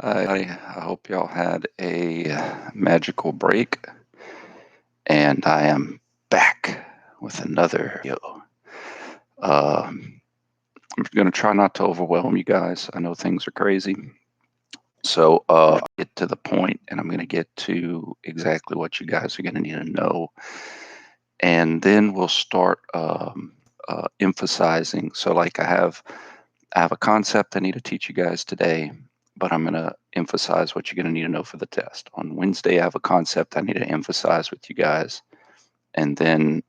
I hope y'all had a magical break, and I am back with another video. I'm going to try not to overwhelm you guys. I know things are crazy. So get to the point, and I'm going to get to exactly what you guys are going to need to know. And then we'll start emphasizing. So like I have a concept I need to teach you guys today, but I'm going to emphasize what you're going to need to know for the test. On Wednesday, I have a concept I need to emphasize with you guys, and then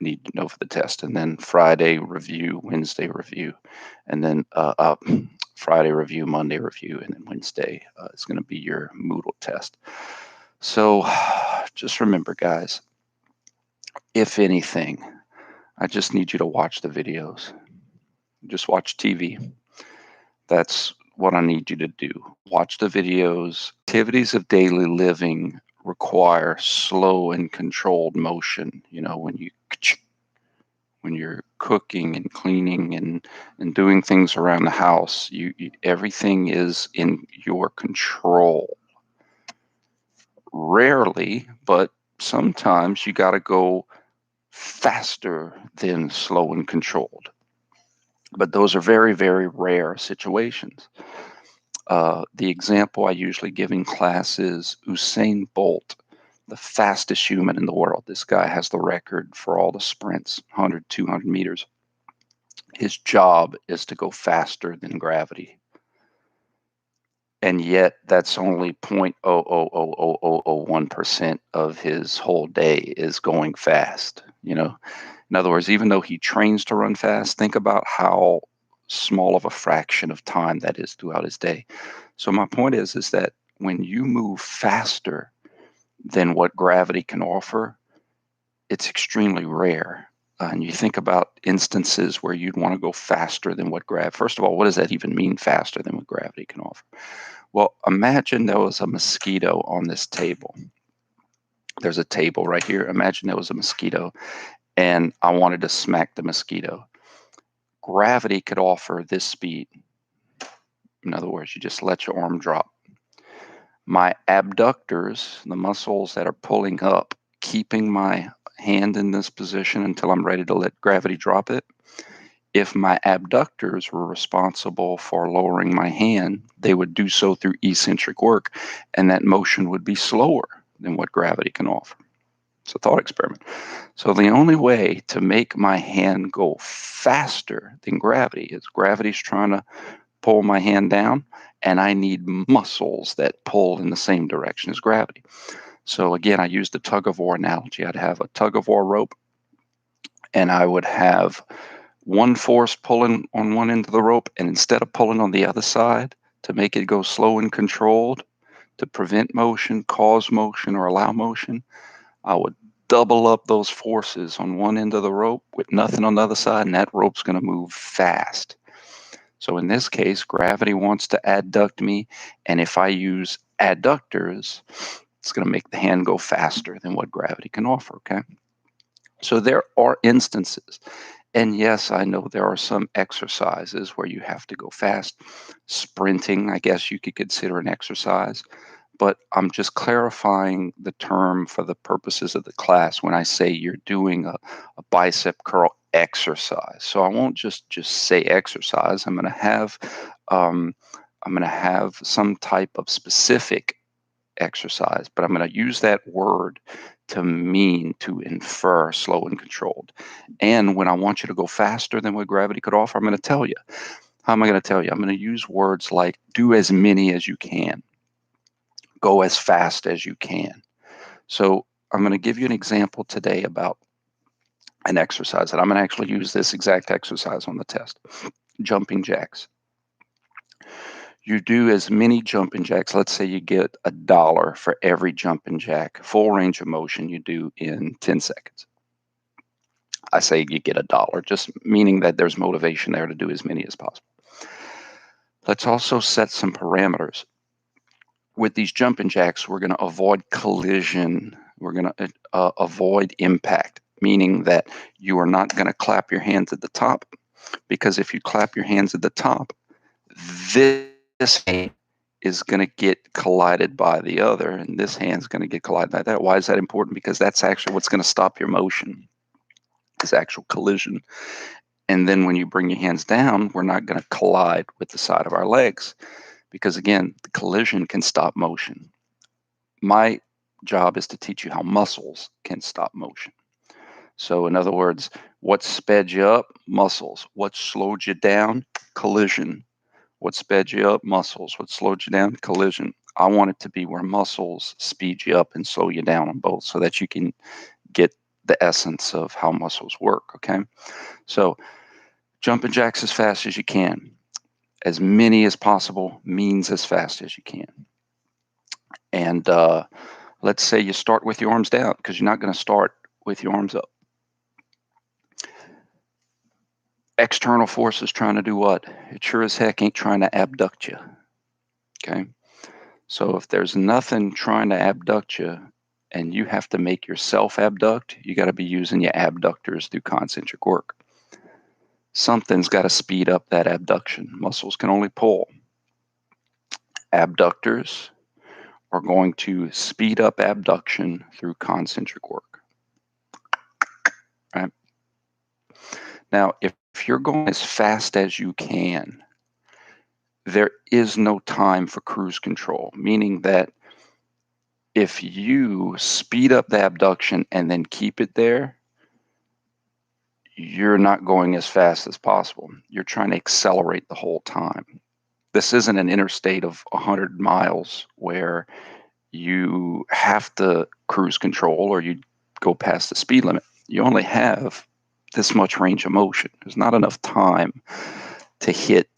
need to know for the test. And then Friday review, Wednesday review, and then Friday review, Monday review, and then Wednesday is going to be your Moodle test. So just remember, guys, if anything, I just need you to watch the videos. Just watch TV. That's what I need you to do. Watch the videos. Activities of daily living require slow and controlled motion. You know, when you're cooking and cleaning and doing things around the house, everything is in your control. Rarely, but sometimes you got to go faster than slow and controlled. But those are very, very rare situations. The example I usually give in class is Usain Bolt, the fastest human in the world. This guy has the record for all the sprints, 100, 200 meters. His job is to go faster than gravity. And yet that's only 0.0000001% of his whole day is going fast. In other words, even though he trains to run fast, think about how small of a fraction of time that is throughout his day. So my point is that when you move faster than what gravity can offer, it's extremely rare. And you think about instances where you'd want to go faster than what gravity. First of all, what does that even mean, faster than what gravity can offer? Well, imagine there was a mosquito on this table. There's a table right here. Imagine there was a mosquito, and I wanted to smack the mosquito. Gravity could offer this speed. In other words, you just let your arm drop. My abductors, the muscles that are pulling up, keeping my hand in this position until I'm ready to let gravity drop it. If my abductors were responsible for lowering my hand, they would do so through eccentric work, and that motion would be slower than what gravity can offer. It's a thought experiment. So the only way to make my hand go faster than gravity is gravity's trying to pull my hand down, and I need muscles that pull in the same direction as gravity. So again, I use the tug of war analogy. I'd have a tug of war rope, and I would have one force pulling on one end of the rope, and instead of pulling on the other side to make it go slow and controlled, to prevent motion, cause motion, or allow motion, I would double up those forces on one end of the rope with nothing on the other side, and that rope's going to move fast. So in this case, gravity wants to adduct me, and if I use adductors, it's going to make the hand go faster than what gravity can offer, okay? So there are instances, and yes, I know there are some exercises where you have to go fast. Sprinting, I guess you could consider an exercise, but I'm just clarifying the term for the purposes of the class when I say you're doing a bicep curl exercise. So I won't just say exercise. I'm going to have some type of specific exercise, but I'm going to use that word to mean to infer slow and controlled. And when I want you to go faster than what gravity could offer, I'm going to tell you. How am I going to tell you? I'm going to use words like do as many as you can, go as fast as you can. So I'm going to give you an example today about an exercise, and I'm going to actually use this exact exercise on the test. Jumping jacks. You do as many jumping jacks. Let's say you get $1 for every jumping jack, full range of motion you do in 10 seconds. I say you get $1, just meaning that there's motivation there to do as many as possible. Let's also set some parameters. With these jumping jacks, we're going to avoid collision. We're going to avoid impact, meaning that you are not going to clap your hands at the top, because if you clap your hands at the top, this hand is going to get collided by the other, and this hand's going to get collided by that. Why is that important? Because that's actually what's going to stop your motion, is actual collision. And then when you bring your hands down, we're not going to collide with the side of our legs, because again, the collision can stop motion. My job is to teach you how muscles can stop motion. So in other words, what sped you up? Muscles. What slowed you down? Collision. What sped you up? Muscles. What slowed you down? Collision. I want it to be where muscles speed you up and slow you down on both, so that you can get the essence of how muscles work, okay? So jumping jacks as fast as you can. As many as possible means as fast as you can. And let's say you start with your arms down, because you're not going to start with your arms up. External force is trying to do what? It sure as heck ain't trying to abduct you. Okay? So if there's nothing trying to abduct you and you have to make yourself abduct, you got to be using your abductors through concentric work. Something's got to speed up that abduction. Muscles can only pull. Abductors are going to speed up abduction through concentric work. Right? Now, if you're going as fast as you can, there is no time for cruise control, meaning that if you speed up the abduction and then keep it there, you're not going as fast as possible. You're trying to accelerate the whole time. This isn't an interstate of 100 miles where you have to cruise control or you go past the speed limit. You only have this much range of motion. There's not enough time to hit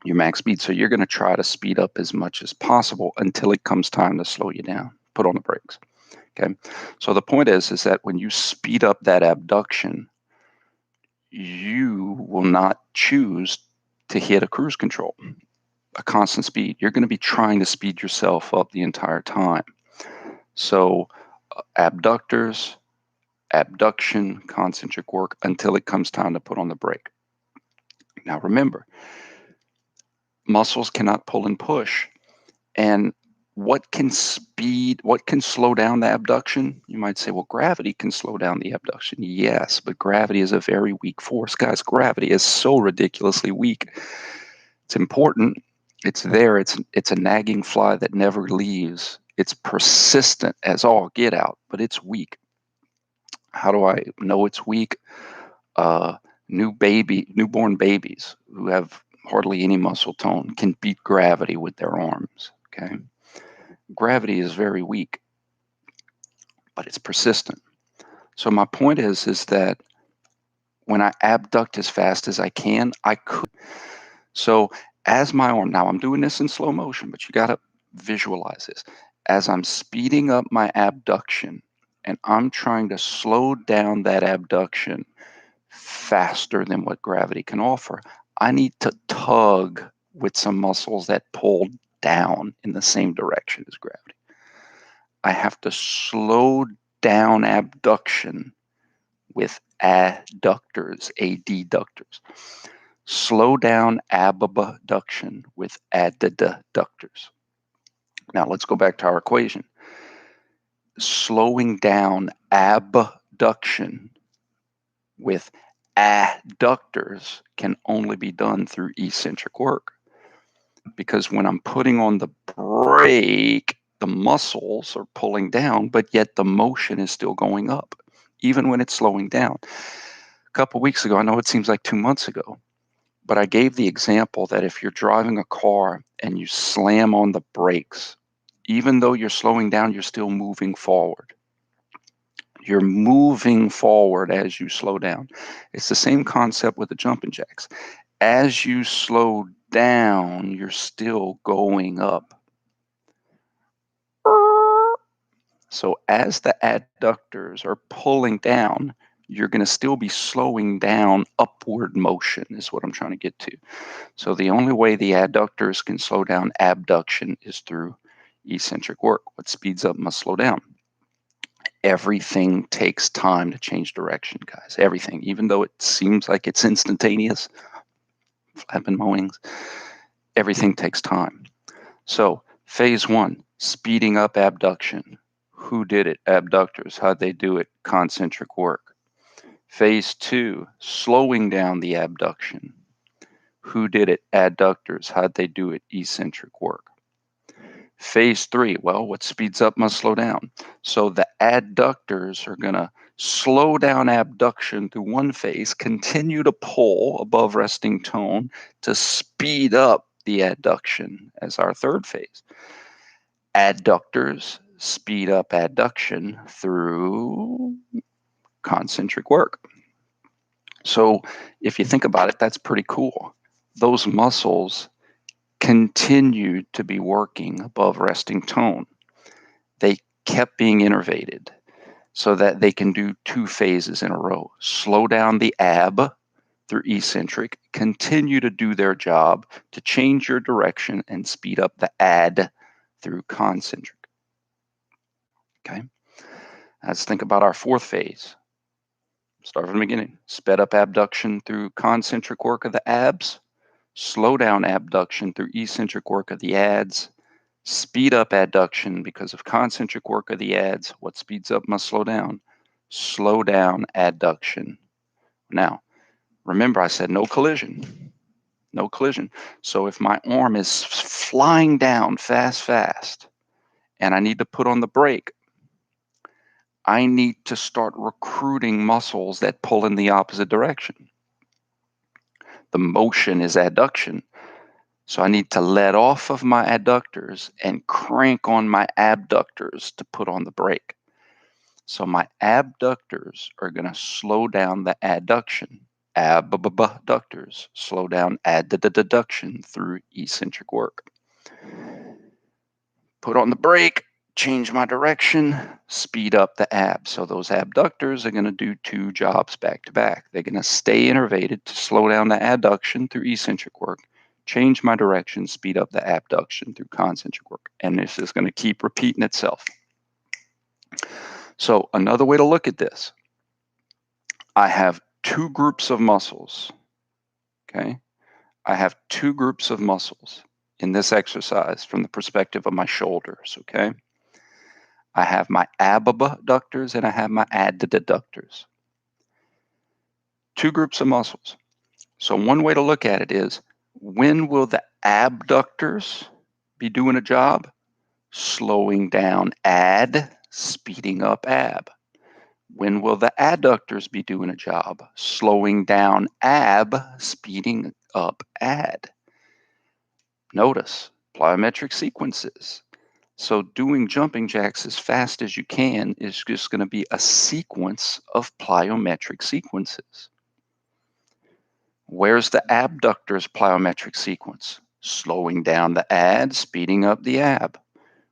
your max speed. So you're going to try to speed up as much as possible until it comes time to slow you down, put on the brakes. Okay. So the point is that when you speed up that abduction, you will not choose to hit a cruise control, a constant speed. You're going to be trying to speed yourself up the entire time. So abductors, abduction, concentric work until it comes time to put on the brake. Now remember, muscles cannot pull and push. And what can slow down the abduction? You might say, well, gravity can slow down the abduction. Yes, but gravity is a very weak force. Guys, gravity is so ridiculously weak. It's important. It's there. It's a nagging fly that never leaves. It's persistent as all get out, but it's weak. How do I know it's weak? Newborn babies who have hardly any muscle tone can beat gravity with their arms. Okay, gravity is very weak, but it's persistent. So my point is that when I abduct as fast as I can, I could. So as my arm, now I'm doing this in slow motion, but you got to visualize this. As I'm speeding up my abduction and I'm trying to slow down that abduction faster than what gravity can offer, I need to tug with some muscles that pull down in the same direction as gravity. I have to slow down abduction with adductors, adductors. Slow down abduction with adductors. Now let's go back to our equation. Slowing down abduction with adductors can only be done through eccentric work. Because when I'm putting on the brake, the muscles are pulling down, but yet the motion is still going up, even when it's slowing down. A couple weeks ago, I know it seems like 2 months ago, but I gave the example that if you're driving a car and you slam on the brakes, even though you're slowing down, you're still moving forward. You're moving forward as you slow down. It's the same concept with the jumping jacks. As you slow down, you're still going up. So as the adductors are pulling down, you're going to still be slowing down upward motion is what I'm trying to get to. So the only way the adductors can slow down abduction is through eccentric work. What speeds up must slow down. Everything takes time to change direction, guys. Everything, even though it seems like it's instantaneous, flapping my wings, everything takes time. So phase one, speeding up abduction. Who did it? Abductors. How'd they do it? Concentric work. Phase two, slowing down the abduction. Who did it? Adductors. How'd they do it? Eccentric work. Phase three, well, what speeds up must slow down. So the adductors are going to slow down abduction through one phase, continue to pull above resting tone to speed up the adduction as our third phase. Adductors speed up adduction through concentric work. So if you think about it, that's pretty cool. Those muscles continued to be working above resting tone. They kept being innervated so that they can do two phases in a row. Slow down the ab through eccentric, continue to do their job to change your direction and speed up the ad through concentric. Okay, let's think about our fourth phase. Start from the beginning. Sped up abduction through concentric work of the abs, slow down abduction through eccentric work of the ads, speed up adduction because of concentric work of the ads. What speeds up must slow down. Slow down adduction. Now, remember I said no collision. No collision. So if my arm is flying down fast, and I need to put on the brake, I need to start recruiting muscles that pull in the opposite direction. The motion is adduction. So I need to let off of my adductors and crank on my abductors to put on the brake. So my abductors are going to slow down the adduction. Abductors slow down adduction through eccentric work. Put on the brake, change my direction, speed up the abs. So those abductors are going to do two jobs back to back. They're going to stay innervated to slow down the adduction through eccentric work, change my direction, speed up the abduction through concentric work. And this is going to keep repeating itself. So another way to look at this, I have two groups of muscles, okay? I have two groups of muscles in this exercise from the perspective of my shoulders, okay? I have my abductors and I have my adductors. Two groups of muscles. So one way to look at it is, when will the abductors be doing a job? Slowing down ad, speeding up ab. When will the adductors be doing a job? Slowing down ab, speeding up ad. Notice plyometric sequences. So doing jumping jacks as fast as you can is just going to be a sequence of plyometric sequences. Where's the abductors plyometric sequence? Slowing down the ad, speeding up the ab.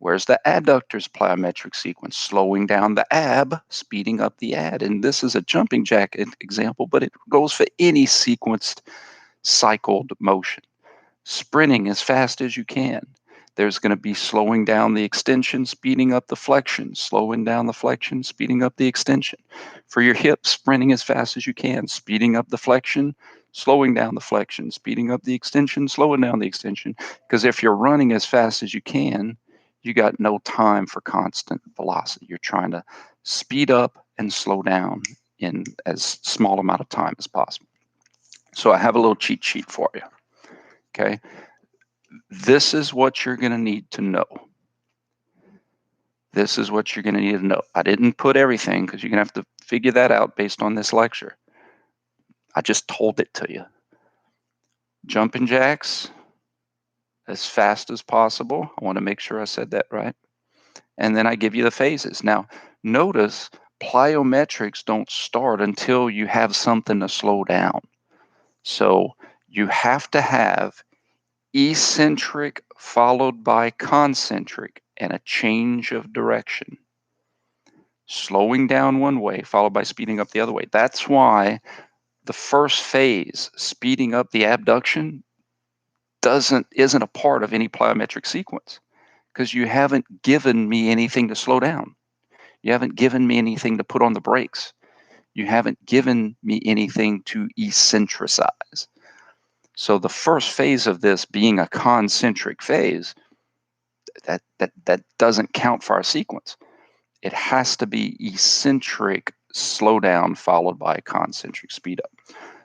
Where's the adductors plyometric sequence? Slowing down the ab, speeding up the ad. And this is a jumping jack example, but it goes for any sequenced cycled motion. Sprinting as fast as you can. There's going to be slowing down the extension, speeding up the flexion, slowing down the flexion, speeding up the extension. For your hips, sprinting as fast as you can, speeding up the flexion, slowing down the flexion, speeding up the extension, slowing down the extension. Because if you're running as fast as you can, you got no time for constant velocity. You're trying to speed up and slow down in as small amount of time as possible. So I have a little cheat sheet for you. Okay. This is what you're going to need to know. This is what you're going to need to know. I didn't put everything because you're going to have to figure that out based on this lecture. I just told it to you. Jumping jacks as fast as possible. I want to make sure I said that right. And then I give you the phases. Now, notice plyometrics don't start until you have something to slow down. So you have to have eccentric followed by concentric and a change of direction. Slowing down one way followed by speeding up the other way. That's why the first phase, speeding up the abduction, isn't a part of any plyometric sequence because you haven't given me anything to slow down. You haven't given me anything to put on the brakes. You haven't given me anything to eccentricize. So the first phase of this being a concentric phase that doesn't count for our sequence. It has to be eccentric slowdown followed by a concentric speed up.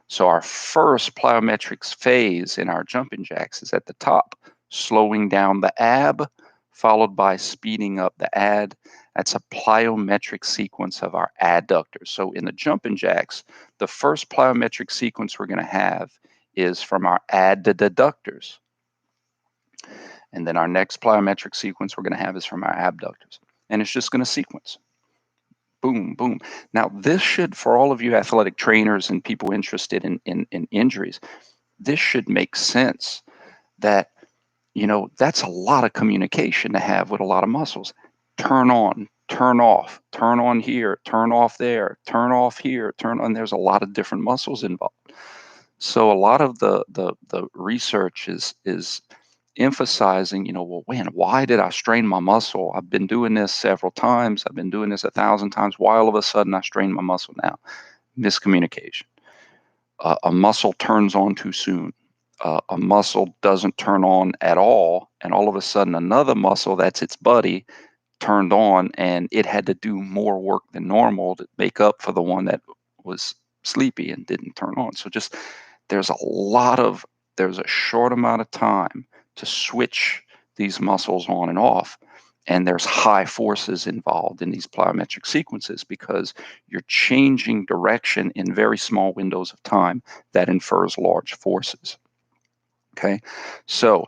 So our first plyometrics phase in our jumping jacks is at the top, slowing down the ab, followed by speeding up the ad. That's a plyometric sequence of our adductors. So in the jumping jacks, the first plyometric sequence we're going to have is from our adductors. And then our next plyometric sequence we're going to have is from our abductors. And it's just going to sequence. Boom, boom. Now, this should, for all of you athletic trainers and people interested in injuries, this should make sense that, you know, that's a lot of communication to have with a lot of muscles. Turn on, turn off, turn on here, turn off there, turn off here, turn on. There's a lot of different muscles involved. So a lot of the research is emphasizing, you know, well, man, why did I strain my muscle? I've been doing this several times. I've been doing this 1,000 times. Why all of a sudden I strain my muscle now? Miscommunication. A muscle turns on too soon. A muscle doesn't turn on at all. And all of a sudden another muscle that's its buddy turned on, and it had to do more work than normal to make up for the one that was sleepy and didn't turn on. So just there's a short amount of time to switch these muscles on and off. And there's high forces involved in these plyometric sequences because you're changing direction in very small windows of time that infers large forces. Okay, so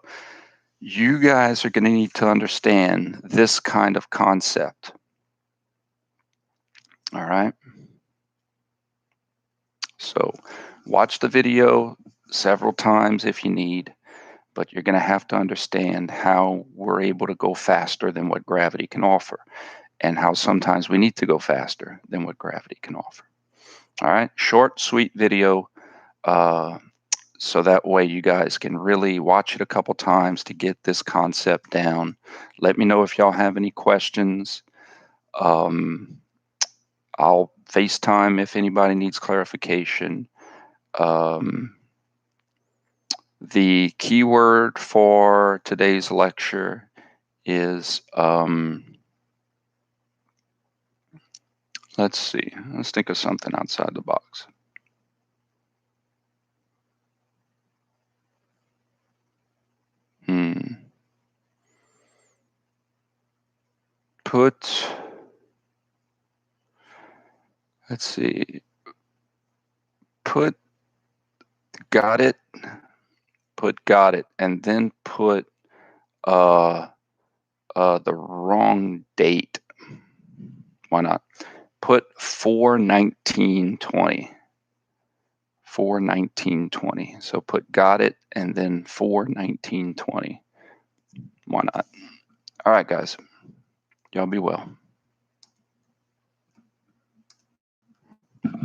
you guys are going to need to understand this kind of concept. All right. So watch the video several times if you need, but you're going to have to understand how we're able to go faster than what gravity can offer, and how sometimes we need to go faster than what gravity can offer. All right, short, sweet video, so that way you guys can really watch it a couple times to get this concept down. Let me know if y'all have any questions. I'll FaceTime if anybody needs clarification. The keyword for today's lecture is, let's see, let's think of something outside the box. Let's see, got it, and then put the wrong date. Why not? Put 4/19/20. 4/19/20. So put got it and then 4/19/20. Why not? All right, guys. Y'all be well.